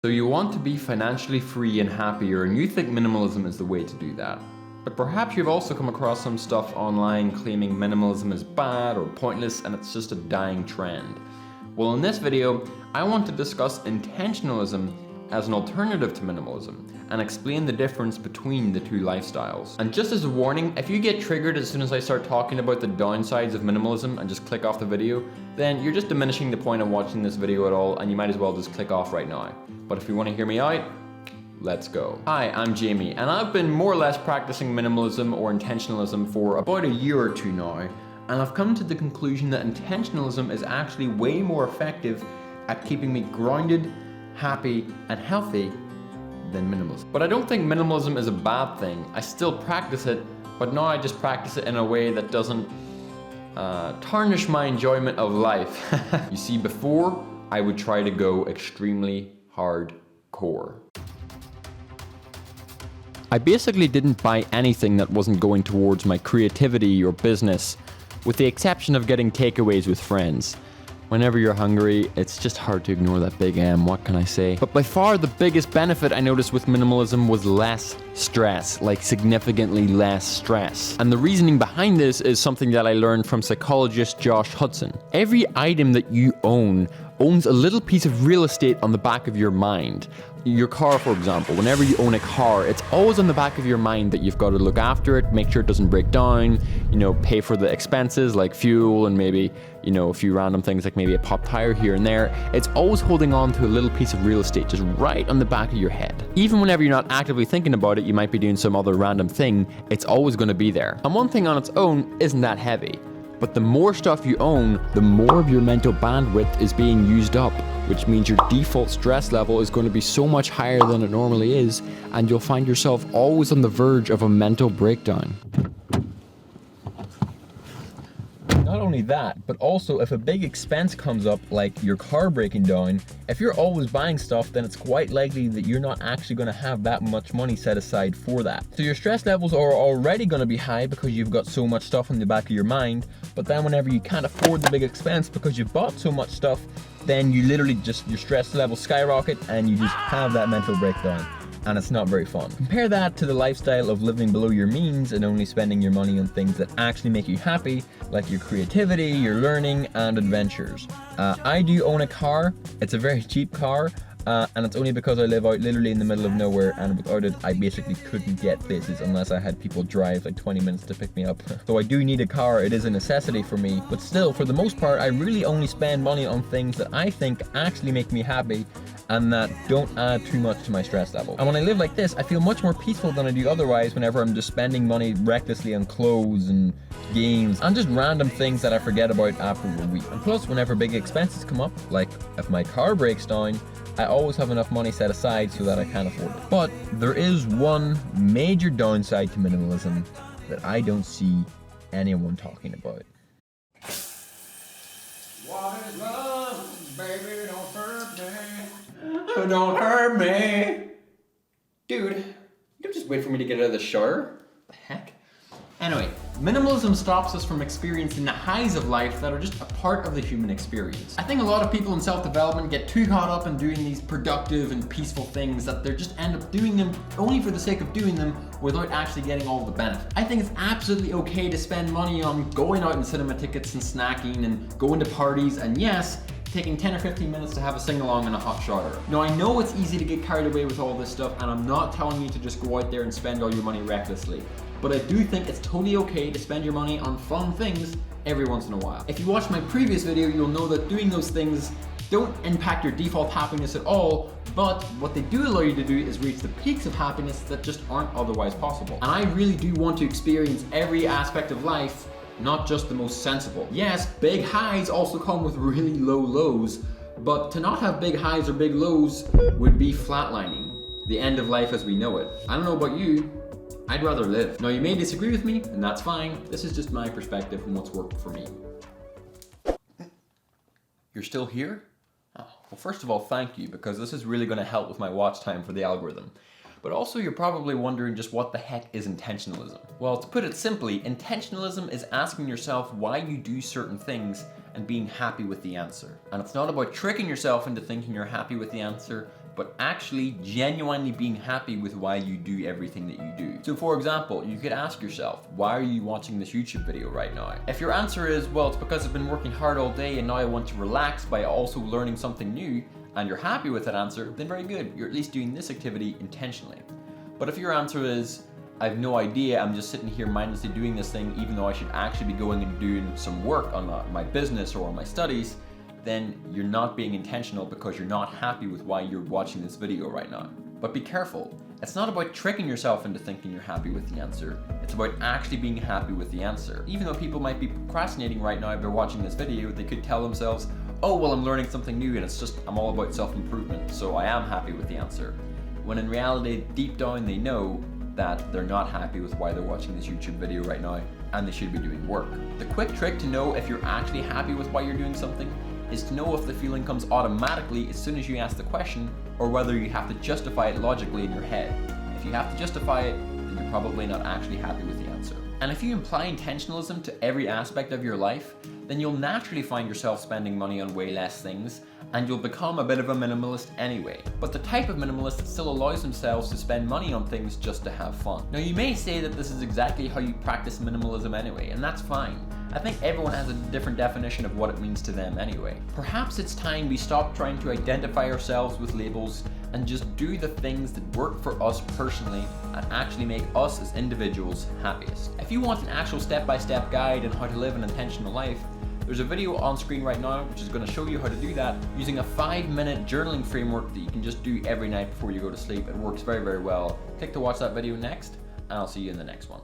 So you want to be financially free and happier, and you think minimalism is the way to do that. But perhaps you've also come across some stuff online claiming minimalism is bad or pointless and it's just a dying trend. Well, in this video, I want to discuss intentionalism as an alternative to minimalism and explain the difference between the two lifestyles. And just as a warning, if you get triggered as soon as I start talking about the downsides of minimalism and just click off the video, then you're just diminishing the point of watching this video at all, and you might as well just click off right now. But if you want to hear me out, let's go. Hi, I'm Jamie, and I've been more or less practicing minimalism or intentionalism for about a year or two now, and I've come to the conclusion that intentionalism is actually way more effective at keeping me grounded, happy, and healthy than minimalism. But I don't think minimalism is a bad thing. I still practice it, but now I just practice it in a way that doesn't tarnish my enjoyment of life. You see, before, I would try to go extremely hardcore. I basically didn't buy anything that wasn't going towards my creativity or business, with the exception of getting takeaways with friends. Whenever you're hungry, it's just hard to ignore that big M, what can I say? But by far the biggest benefit I noticed with minimalism was less stress, like significantly less stress. And the reasoning behind this is something that I learned from psychologist Josh Hudson. Every item that you owns a little piece of real estate on the back of your mind. Your car, for example, whenever you own a car, it's always on the back of your mind that you've got to look after it, make sure it doesn't break down, pay for the expenses like fuel and maybe, a few random things like maybe a pop tire here and there. It's always holding on to a little piece of real estate just right on the back of your head. Even whenever you're not actively thinking about it, you might be doing some other random thing, it's always going to be there. And one thing on its own isn't that heavy. But the more stuff you own, the more of your mental bandwidth is being used up, which means your default stress level is going to be so much higher than it normally is, and you'll find yourself always on the verge of a mental breakdown. Not only that, but also if a big expense comes up, like your car breaking down, if you're always buying stuff, then it's quite likely that you're not actually going to have that much money set aside for that. So your stress levels are already going to be high because you've got so much stuff in the back of your mind, but then whenever you can't afford the big expense because you've bought so much stuff, then you literally your stress levels skyrocket and you just have that mental breakdown. And it's not very fun. Compare that to the lifestyle of living below your means and only spending your money on things that actually make you happy, like your creativity, your learning, and adventures. I do own a car. It's a very cheap car, and it's only because I live out literally in the middle of nowhere, and without it, I basically couldn't get places unless I had people drive like 20 minutes to pick me up. So I do need a car. It is a necessity for me, but still, for the most part, I really only spend money on things that I think actually make me happy and that don't add too much to my stress level. And when I live like this, I feel much more peaceful than I do otherwise whenever I'm just spending money recklessly on clothes and games and just random things that I forget about after a week. And plus, whenever big expenses come up, like if my car breaks down, I always have enough money set aside so that I can afford it. But there is one major downside to minimalism that I don't see anyone talking about. What is love, baby? Don't hurt me. Don't hurt me. Dude, you don't just wait for me to get out of the shower. The heck? Anyway, minimalism stops us from experiencing the highs of life that are just a part of the human experience. I think a lot of people in self-development get too caught up in doing these productive and peaceful things that they just end up doing them only for the sake of doing them without actually getting all the benefit. I think it's absolutely okay to spend money on going out and cinema tickets and snacking and going to parties, and yes, taking 10 or 15 minutes to have a sing-along and a hot shower. Now, I know it's easy to get carried away with all this stuff, and I'm not telling you to just go out there and spend all your money recklessly. But I do think it's totally okay to spend your money on fun things every once in a while. If you watched my previous video, you'll know that doing those things don't impact your default happiness at all, but what they do allow you to do is reach the peaks of happiness that just aren't otherwise possible. And I really do want to experience every aspect of life, not just the most sensible. Yes, big highs also come with really low lows, but to not have big highs or big lows would be flatlining, the end of life as we know it. I don't know about you, I'd rather live. Now, you may disagree with me, and that's fine. This is just my perspective and what's worked for me. You're still here? Oh, well, first of all, thank you, because this is really going to help with my watch time for the algorithm. But also, you're probably wondering just what the heck is intentionalism? Well, to put it simply, intentionalism is asking yourself why you do certain things and being happy with the answer. And it's not about tricking yourself into thinking you're happy with the answer, but but actually genuinely being happy with why you do everything that you do. So for example, you could ask yourself, why are you watching this YouTube video right now? If your answer is, well, it's because I've been working hard all day and now I want to relax by also learning something new, and you're happy with that answer, then very good, you're at least doing this activity intentionally. But if your answer is, I have no idea, I'm just sitting here mindlessly doing this thing even though I should actually be going and doing some work on my business or on my studies, then you're not being intentional because you're not happy with why you're watching this video right now. But be careful, it's not about tricking yourself into thinking you're happy with the answer, it's about actually being happy with the answer. Even though people might be procrastinating right now if they're watching this video, they could tell themselves, oh well, I'm learning something new and I'm all about self-improvement, so I am happy with the answer. When in reality, deep down they know that they're not happy with why they're watching this YouTube video right now and they should be doing work. The quick trick to know if you're actually happy with why you're doing something is to know if the feeling comes automatically as soon as you ask the question or whether you have to justify it logically in your head. If you have to justify it, then you're probably not actually happy with the answer. And if you imply intentionalism to every aspect of your life, then you'll naturally find yourself spending money on way less things, and you'll become a bit of a minimalist anyway. But the type of minimalist that still allows themselves to spend money on things just to have fun. Now you may say that this is exactly how you practice minimalism anyway, and that's fine. I think everyone has a different definition of what it means to them anyway. Perhaps it's time we stop trying to identify ourselves with labels and just do the things that work for us personally and actually make us as individuals happiest. If you want an actual step-by-step guide on how to live an intentional life, there's a video on screen right now which is going to show you how to do that using a 5-minute journaling framework that you can just do every night before you go to sleep. It works very, very well. Click to watch that video next, and I'll see you in the next one.